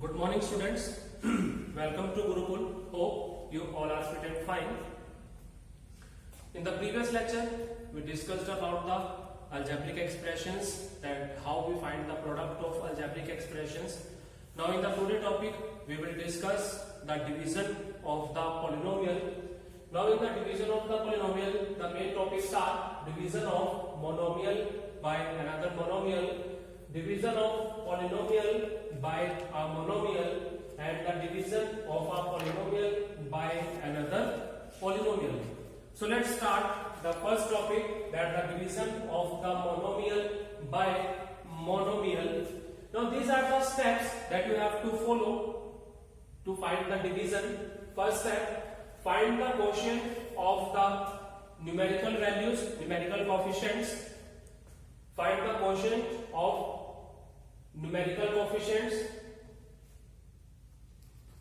Good morning, students. Welcome to Gurukul. Hope you all are fit and fine. In the previous lecture, we discussed about the algebraic expressions, that how we find the product of algebraic expressions. Now in the today topic, we will discuss the division of the polynomial. Now in the division of the polynomial, the main topics are division of monomial by another monomial, division of polynomial by a monomial, and the division of a polynomial by another polynomial. So let's start the first topic, that the division of the monomial by monomial. Now these are the steps that you have to follow to find the division. First step, find the quotient of the numerical values, numerical coefficients. Find the quotient of numerical coefficients.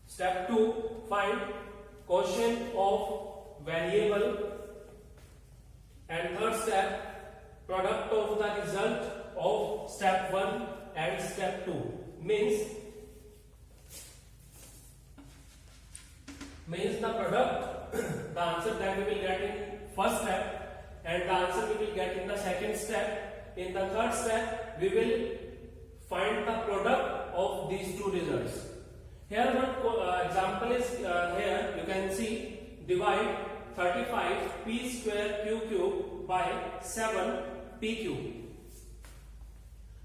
Step 2, find quotient of variable. And third step, product of the result of step 1 and step 2. Means the product, the answer that we will get in first step, and the answer we will get in the second step. In the third step, we will find the product of these two results. Here one example is here you can see, divide 35 p square q cube by 7 p cube.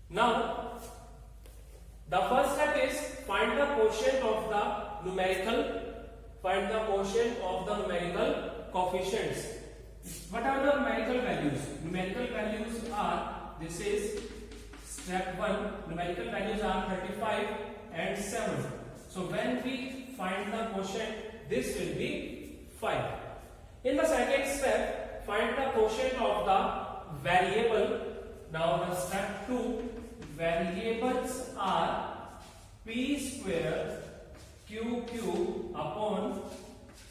Now the first step is find the quotient of the numerical, find the quotient of the numerical coefficients. What are the numerical values? Numerical values are, this is step 1, numerical values are 35 and 7. So when we find the quotient, this will be 5. In the second step, find the quotient of the variable. Now the step 2, variables are p square q cube upon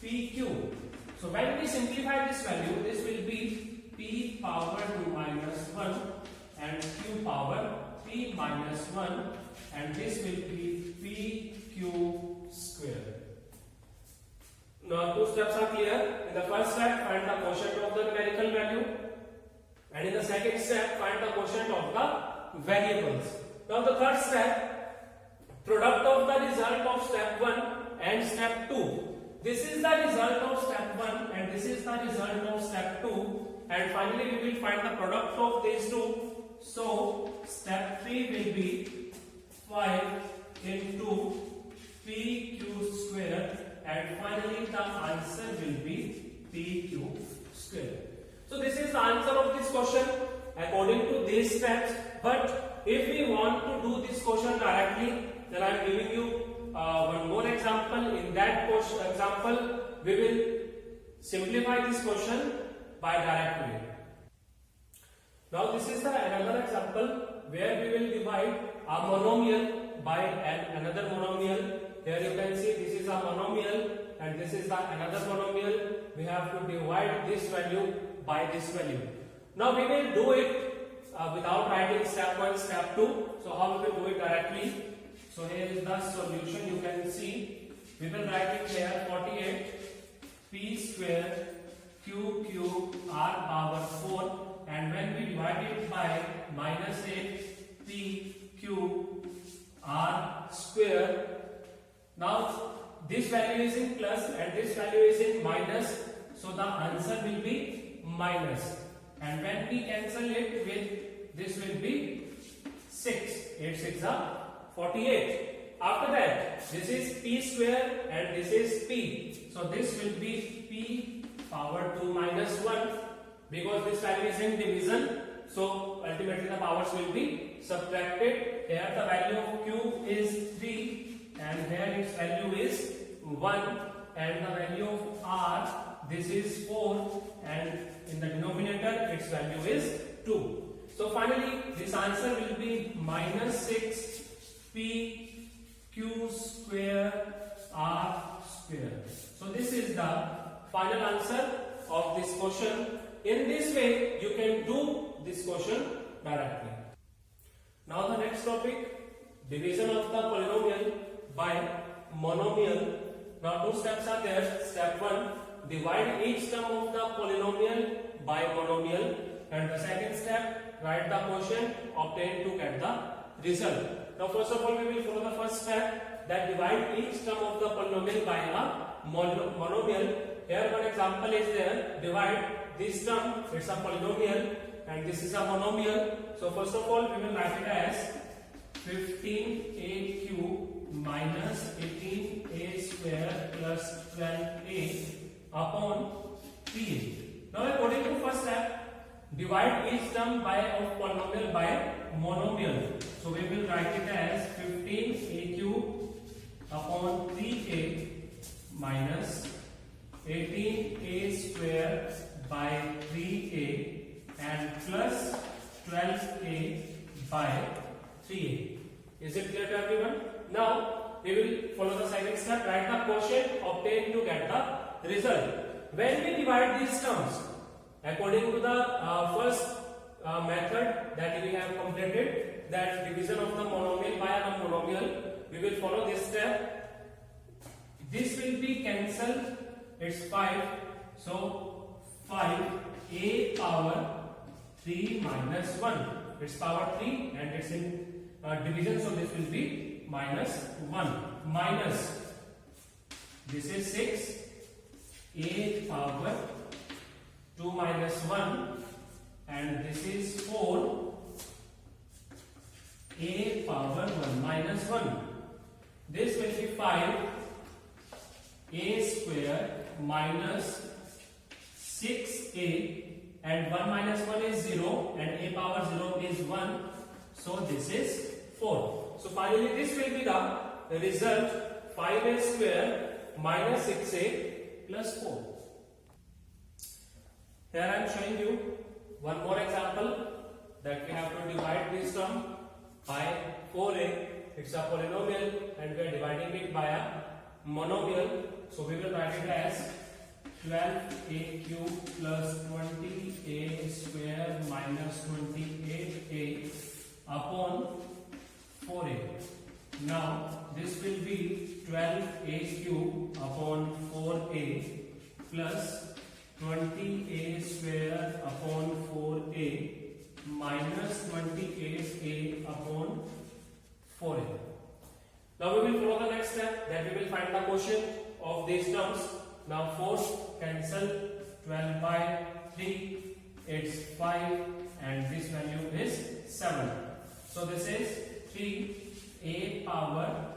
p cube. So when we simplify this value, this will be p power 2 minus 1 and q power p minus 1, and this will be p cube square. Now two steps are clear. In the first step, find the quotient of the numerical value, and in the second step, find the quotient of the variables. Now the third step, product of the result of step 1 and step 2. This is the result of step 1 and this is the result of step 2, and finally we will find the product of these two. So step 3 will be 5 into p cube square, and finally the answer will be p cube square. So this is the answer of this question according to these steps. But if we want to do this question directly, then I am giving you one more example. In that example, we will simplify this question by direct way. Now this is another example where we will divide a monomial by another monomial. Here you can see this is a monomial and this is another monomial. We have to divide this value by this value. Now we will do it without writing step 1, step 2. So how we will do it directly? So here is the solution. You can see we will write it here, 48 p square q cube r power 4. And when we divide it by minus 8 p cube r square, now this value is in plus and this value is in minus, so the answer will be minus. And when we cancel it with this will be 6. 8 6 are 48. After that, this is p square and this is p. So this will be p power 2 minus 1. Because this value is in division, so ultimately the powers will be subtracted. Here the value of q is 3 and here its value is 1, and the value of r, this is 4, and in the denominator its value is 2. So finally this answer will be minus 6 p q square r square. So this is the final answer of this question. In this way, you can do this question directly. Now the next topic, division of the polynomial by monomial. Now two steps are there. Step 1, divide each term of the polynomial by monomial, and the second step, write the quotient obtained to get the result. Now first of all we will follow the first step, that divide each term of the polynomial by a monomial. Here one example is there, divide this term, it's a polynomial and this is a monomial. So first of all we will write it as 15a cube minus 18a square plus 12a upon 3a. Now according to first step, divide each term by of polynomial by monomial. So we will write it as 15a cube upon 3a minus 18a square by 3a and plus 12a by 3a. Is it clear to everyone? Now we will follow the second step, write the quotient obtained to get the result. When we divide these terms according to the first method that we have completed, that division of the monomial by a monomial, we will follow this step. This will be cancelled, it's 5, so 5a power 3 minus 1, it's power 3 and it's in division, so this will be minus 1, minus this is 6 a power 2 minus 1 and this is 4 a power 1 minus 1. This will be 5 a square minus 6a and 1 minus 1 is 0 and a power 0 is 1, so this is 4. So finally this will be the result, 5a square minus 6a plus 4. Here I am showing you one more example, that we have to divide this term by 4a. It's a polynomial and we are dividing it by a monomial. So we will write it as 12a cube plus 20a square minus 28a upon 4a. Now this will be 12a cube upon 4a plus 20a square upon 4a minus 28a upon 4a. Now we will follow the next step, that we will find the quotient of these terms. Now 4 cancel, 12 by 3, it's 5 and this value is 7. So this is 3a power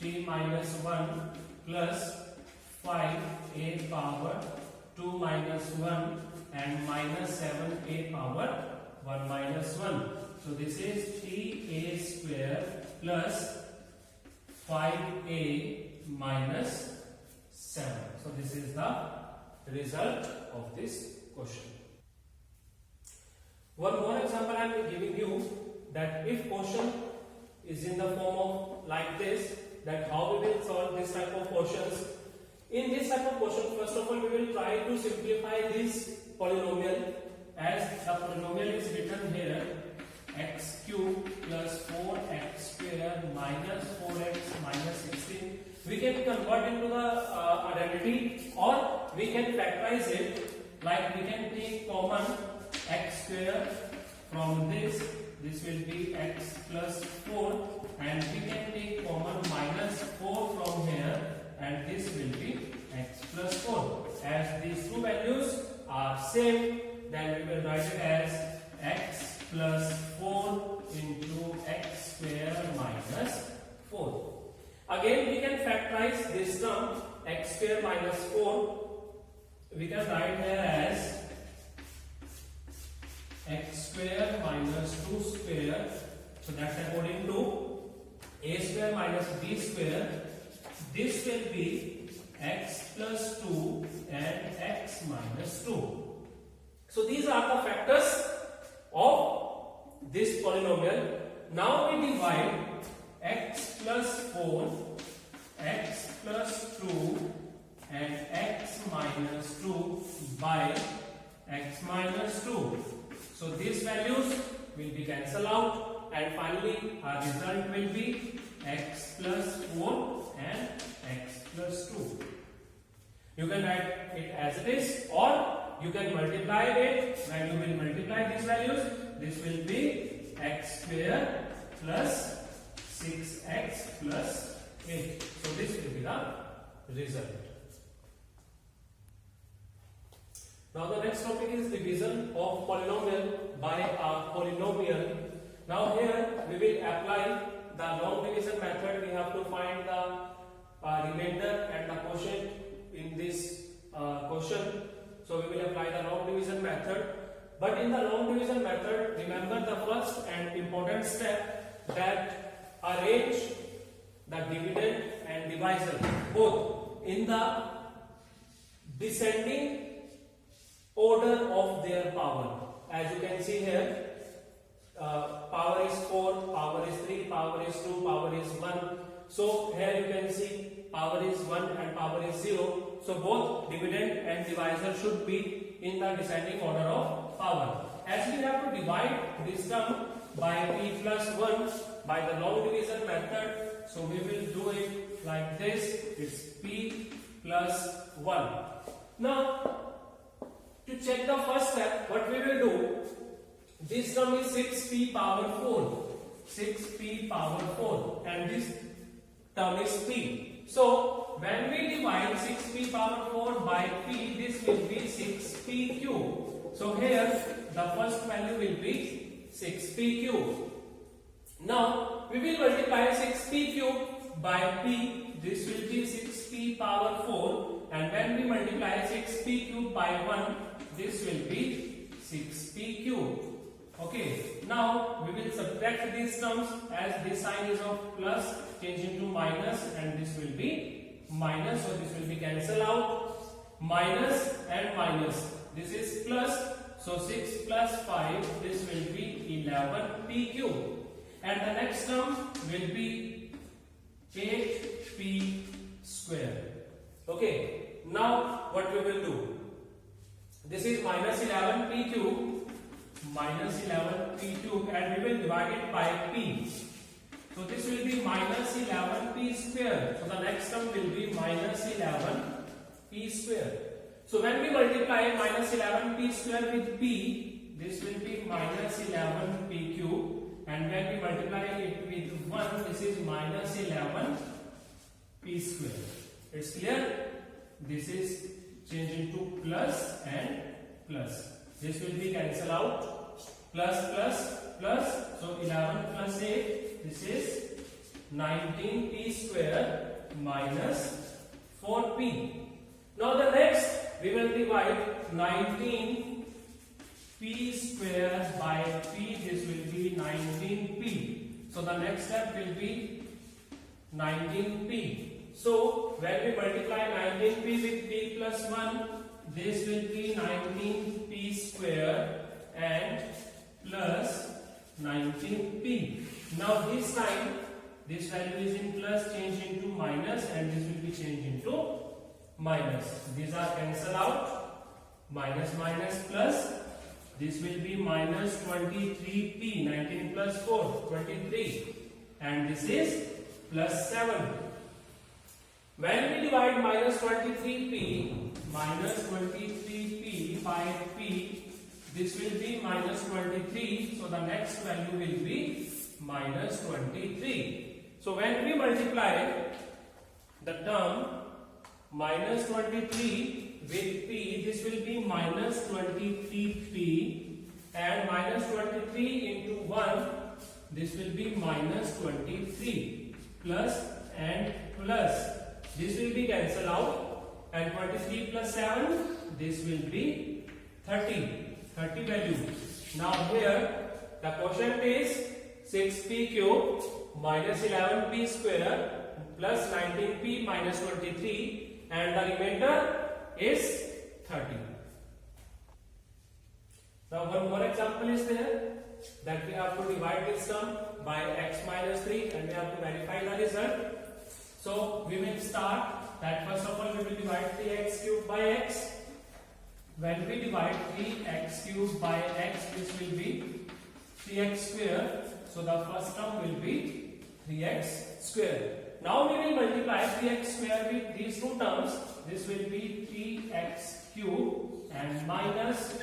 3 minus 1 plus 5a power 2 minus 1 and minus 7a power 1 minus 1. So this is 3a square plus 5a minus 7. So this is the result of this question. One more example I am giving you, that if question is in the form of like this, that how we will solve this type of questions. In this type of question, first of all we will try to simplify this polynomial, as the polynomial is written here, x cube plus 4x square minus 4x minus 16. We can convert into the identity, or we can factorize it, like we can take common x square from this will be x plus 4, and we can take common minus 4 from here and this will be x plus 4. As these two values are same, then we will write it as x plus 4 into x square minus 4. Again we can factorize this term, x square minus 4. We can write here as x square minus 2 square. So that's according to a square minus b square. This will be x plus 2 and x minus 2. So these are the factors of this polynomial. Now we divide x plus 4, x plus 2 and x minus 2 by x minus 2. So these values will be cancelled out and finally our result will be x plus 4 and x plus 2. You can write it as it is, or you can multiply it. When you will multiply these values, this will be x square plus 6x plus 8. So this will be the result. Now the next topic is division of polynomial by a polynomial. Now here we will apply the long division method. We have to find the remainder and the quotient in this question. So we will apply the long division method. But in the long division method, remember the first and important step, that arrange the dividend and divisor both in the descending order of their power. As you can see here, power is 4, power is 3, power is 2, power is 1. So here you can see power is 1 and power is 0. So both dividend and divisor should be in the descending order of power. As we have to divide this term by p plus 1 by the long division method, so we will do it like this. It's p plus 1. Now to check the first step, what we will do, this term is 6p power 4, 6p power 4, and this term is p. So when we divide 6p power 4 by p, this will be 6p cube. So here the first value will be 6p cube. Now we will multiply 6p cube by p, this will be 6p power 4, and when we multiply 6p cube by 1, this will be 6p cube. Okay, now we will subtract these terms, as this sign is of plus change into minus, and this will be minus, so this will be cancelled out. Minus and minus, this is plus, so 6 plus 5, this will be 11p cube. And the next term will be 8p square. Okay, now what we will do? This is minus 11p cube, minus 11p cube, and we will divide it by p. So this will be minus 11p square. So the next term will be minus 11p square. So when we multiply minus 11p square with p, this will be minus 11p cube. And when we multiply it with 1, this is minus 11p square. It's clear? This is changed into plus and plus. This will be cancelled out. Plus plus plus. So 11 plus 8. This is 19p square minus 4p. Now the next we will divide 19p square by p. This will be 19p. So the next step will be 19p. So when we multiply 19p with p plus 1, this will be 19p square and plus 19p. Now this time, this value is in plus, change into minus, and this will be changed into minus. These are cancelled out. Minus minus plus. This will be minus 23p. 19 plus 4, 23. And this is plus 7. When we divide minus 23p by p, this will be minus 23. So the next value will be minus 23. So when we multiply the term minus 23 with p, this will be minus 23p, and minus 23 into 1, this will be minus 23, plus and plus. This will be cancelled out, and 23 plus 7, this will be 30 value. Now here the quotient is 6p cube minus 11p square plus 19p minus 23, and the remainder is 30. Now one more example is there, that we have to divide this term by x minus 3, and we have to verify the result. So we will start that first of all we will divide 3x cube by x. When we divide 3x cube by x, this will be 3x square. So the first term will be 3x square. Now we will multiply 3x square with these two terms. This will be 3x cube and minus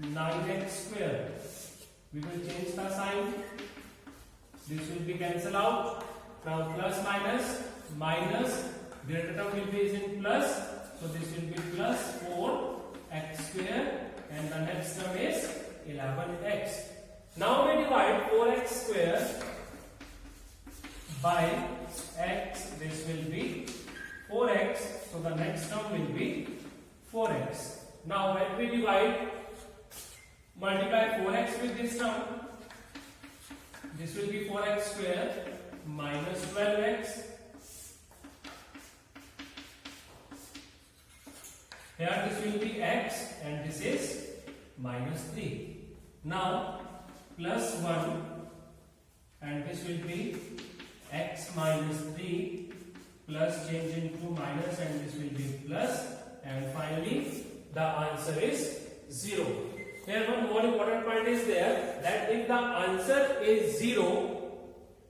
9x square. We will change the sign. This will be cancelled out. Now plus minus, greater term will be in plus, so this will be plus 4x square and the next term is 11x. Now we divide 4x square by x. This will be 4x, so the next term will be 4x. Now when we multiply 4x with this term, this will be 4x square minus 12x. Here this will be x and this is minus 3. Now plus 1 and this will be x minus 3 plus change into minus and this will be plus, and finally the answer is 0. Here one more important point is there, that if the answer is 0,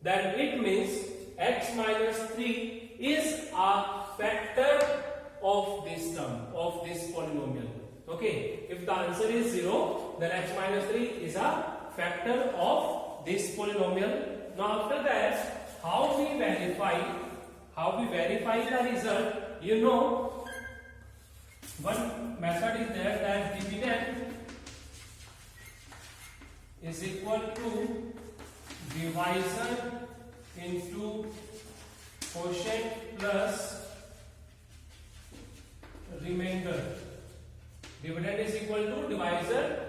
then it means x minus 3 is a factor of this term, of this polynomial. Okay, if the answer is 0, then x minus 3 is a factor of this polynomial. Now after that, how we verify the result? You know, one method is there, that dividend is equal to divisor into quotient plus remainder. Dividend is equal to divisor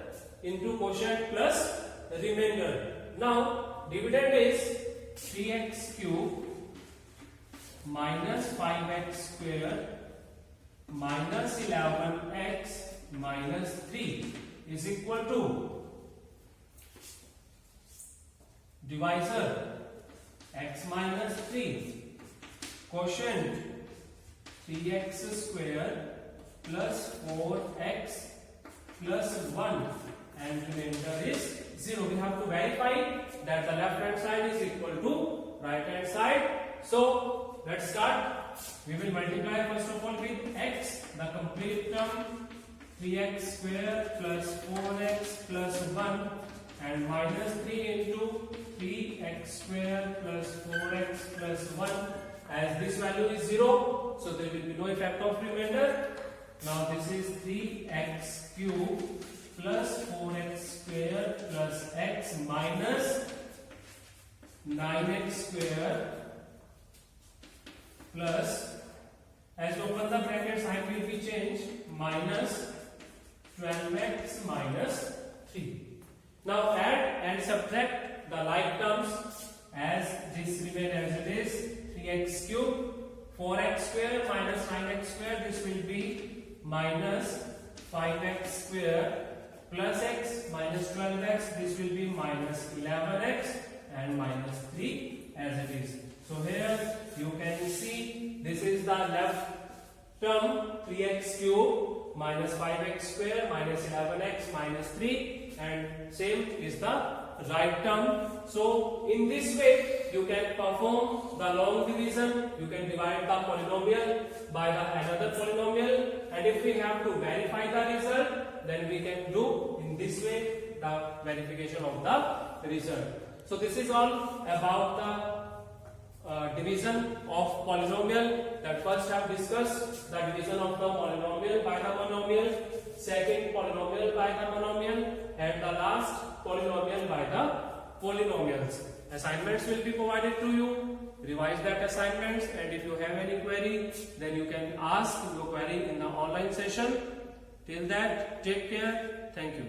into quotient plus remainder. Now dividend is 3x cube minus 5x square minus 11x minus 3 is equal to divisor x minus 3, quotient 3x square plus 4x plus 1 and remainder is 0. We have to verify that the left hand side is equal to right hand side. So let's start. We will multiply first of all with x, the complete term 3x square plus 4x plus 1 and minus 3 into 3x square plus 4x plus 1. As this value is 0, so there will be no effect of remainder. Now this is 3x cube plus 4x square plus x minus 9x square plus, as we open the bracket, sign will be changed, minus 12x minus 3. Now add and subtract the like terms, as this remain as it is, 3x cube, 4x square minus 9x square, this will be minus 5x square plus x minus 12x, this will be minus 11x and minus 3 as it is. So here you can see this is the left term 3x cube minus 5x square minus 11x minus 3, and same is the right term. So in this way you can perform the long division. You can divide the polynomial by the another polynomial, and if we have to verify the result, then we can do in this way the verification of the result. So this is all about the division of polynomial. That first I have discussed the division of the polynomial by the monomial, second polynomial by the monomial, and the last polynomial by the polynomials. Assignments will be provided to you. Revise that assignments, and if you have any query, then you can ask your query in the online session. Till that, take care. Thank you.